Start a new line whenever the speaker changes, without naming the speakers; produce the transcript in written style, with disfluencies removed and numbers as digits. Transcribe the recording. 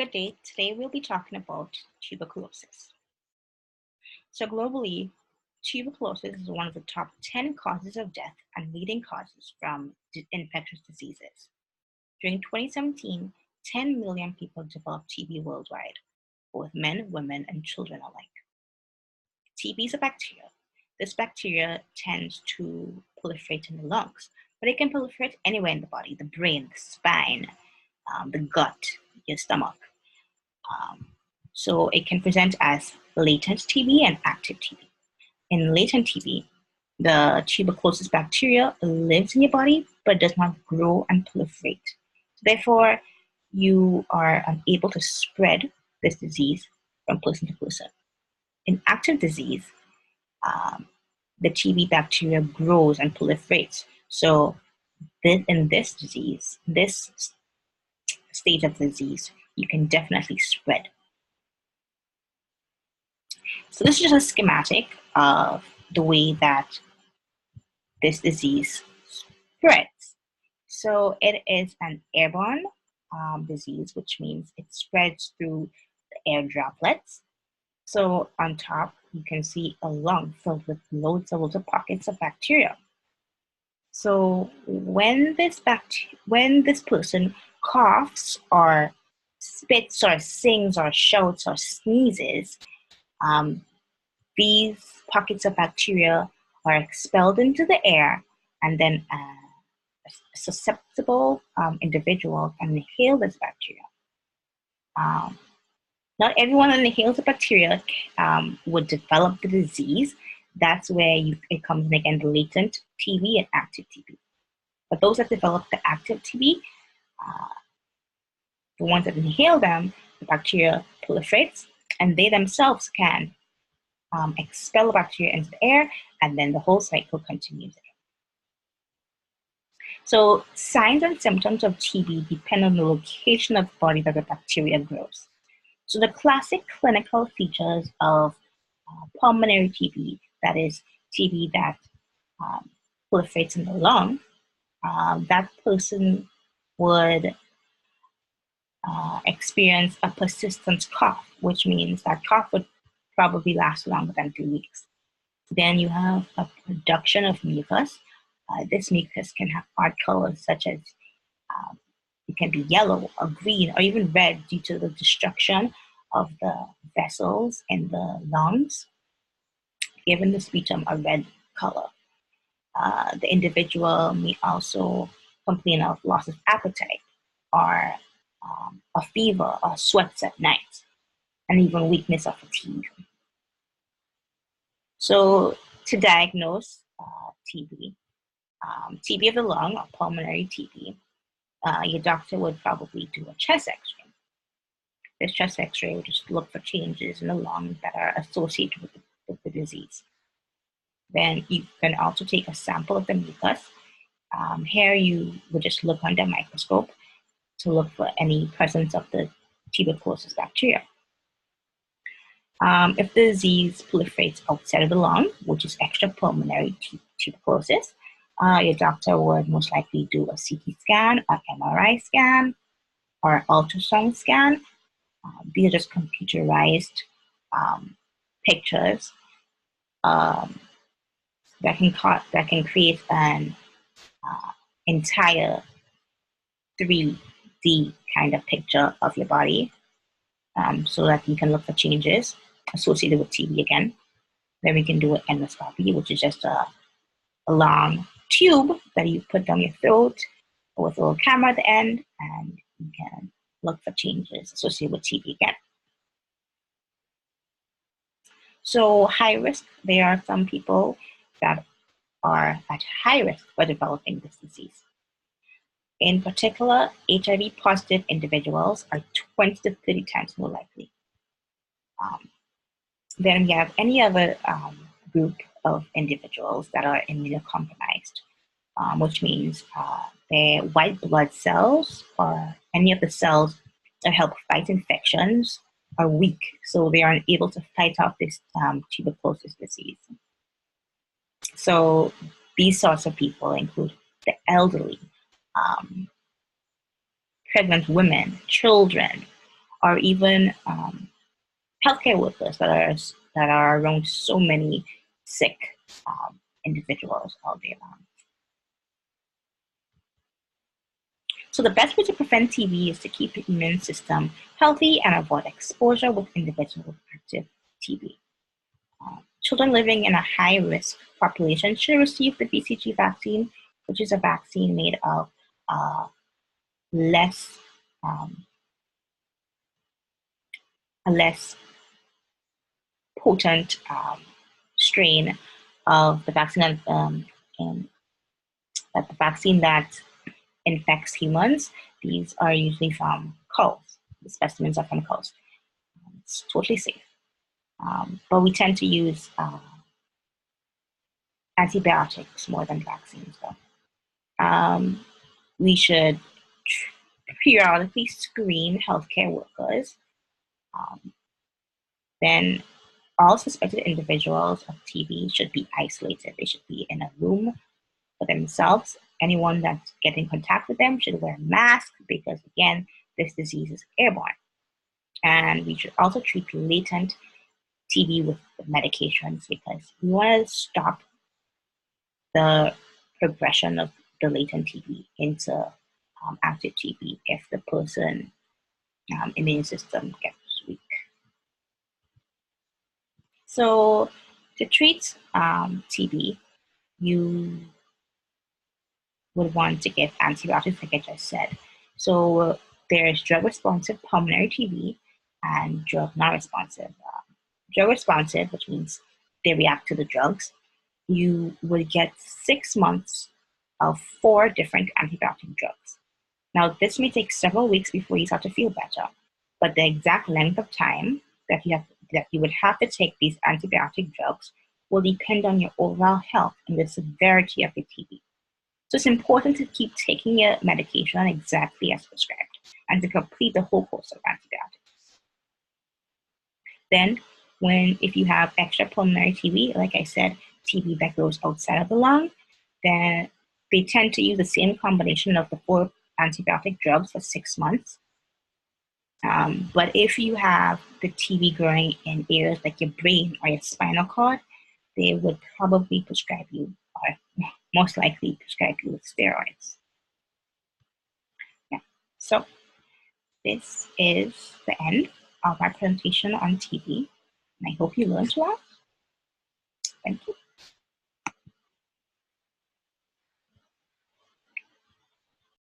Good day. Today we'll be talking about tuberculosis. So globally, tuberculosis is one of the top 10 causes of death and leading causes from infectious diseases. During 2017, 10 million people developed TB worldwide, both men, women, and children alike. TB is a bacteria. This bacteria tends to proliferate in the lungs, but it can proliferate anywhere in the body, the brain, the spine, the gut, your stomach. So it can present as latent TB and active TB. In latent TB, the tuberculosis bacteria lives in your body but does not grow and proliferate. Therefore, you are unable to spread this disease from person to person. In active disease, the TB bacteria grows and proliferates. So in this disease, this stage of disease, you can definitely spread. So this is just a schematic of the way that this disease spreads. So it is an airborne disease, which means it spreads through the air droplets. So on top, you can see a lung filled with loads of pockets of bacteria. So when this person coughs or spits or sings or shouts or sneezes, these pockets of bacteria are expelled into the air, and then a susceptible individual can inhale this bacteria. Not everyone that inhales the bacteria would develop the disease. That's where it comes in again, the latent TB and active TB. But those that develop the active TB, the ones that inhale them, the bacteria proliferates, and they themselves can expel the bacteria into the air, and then the whole cycle continues again. So signs and symptoms of TB depend on the location of the body that the bacteria grows. So the classic clinical features of pulmonary TB, that is TB that proliferates in the lung, that person would experience a persistent cough, which means that cough would probably last longer than 2 weeks. Then you have a production of mucus. This mucus can have odd colors such as it can be yellow or green or even red due to the destruction of the vessels in the lungs, giving the sputum a red color. The individual may also complain of loss of appetite or a fever or sweats at night, and even weakness or fatigue. So to diagnose TB, TB of the lung or pulmonary TB, your doctor would probably do a chest x-ray. This chest x-ray would just look for changes in the lung that are associated with the disease. Then you can also take a sample of the mucus. Here you would just look under a microscope to look for any presence of the tuberculosis bacteria. If the disease proliferates outside of the lung, which is extrapulmonary tuberculosis, your doctor would most likely do a CT scan, an MRI scan, or ultrasound scan. These are just computerized pictures that can create an entire 3D kind of picture of your body, so that you can look for changes associated with TB again. Then we can do an endoscopy, which is just a long tube that you put down your throat with a little camera at the end, and you can look for changes associated with TB again. So high risk, there are some people that are at high risk for developing this disease. In particular, HIV positive individuals are 20 to 30 times more likely. Then we have any other group of individuals that are immunocompromised, which means their white blood cells or any of the cells that help fight infections are weak, so they aren't able to fight off this tuberculosis disease. So these sorts of people include the elderly, pregnant women, children, or even healthcare workers that are around so many sick individuals all day long. So the best way to prevent TB is to keep your immune system healthy and avoid exposure with individuals with active TB. Children living in a high-risk population should receive the BCG vaccine, which is a vaccine made of less a less potent strain of the vaccine, and that the vaccine that infects humans. These are usually from cows. The specimens are from cows. It's totally safe. But we tend to use antibiotics more than vaccines, though. We should periodically screen healthcare workers. Then all suspected individuals of TB should be isolated. They should be in a room for themselves. Anyone that's getting in contact with them should wear a mask because, again, this disease is airborne. And we should also treat latent TB with medications because we want to stop the progression of the latent TB into active TB if the person immune system gets weak. So to treat TB, you would want to give antibiotics, like I just said. So there's drug-responsive pulmonary TB and drug non-responsive. Drug-responsive, which means they react to the drugs, you would get 6 months of 4 different antibiotic drugs. Now, this may take several weeks before you start to feel better, but the exact length of time that you would have to take these antibiotic drugs will depend on your overall health and the severity of your TB. So it's important to keep taking your medication exactly as prescribed and to complete the whole course of antibiotics. Then, if you have extra pulmonary TB, like I said, TB that grows outside of the lung, then they tend to use the same combination of the 4 antibiotic drugs for 6 months. But if you have the TB growing in areas like your brain or your spinal cord, they would probably prescribe you, or most likely prescribe you with steroids. Yeah. So this is the end of our presentation on TB, and I hope you learned a lot. Thank you.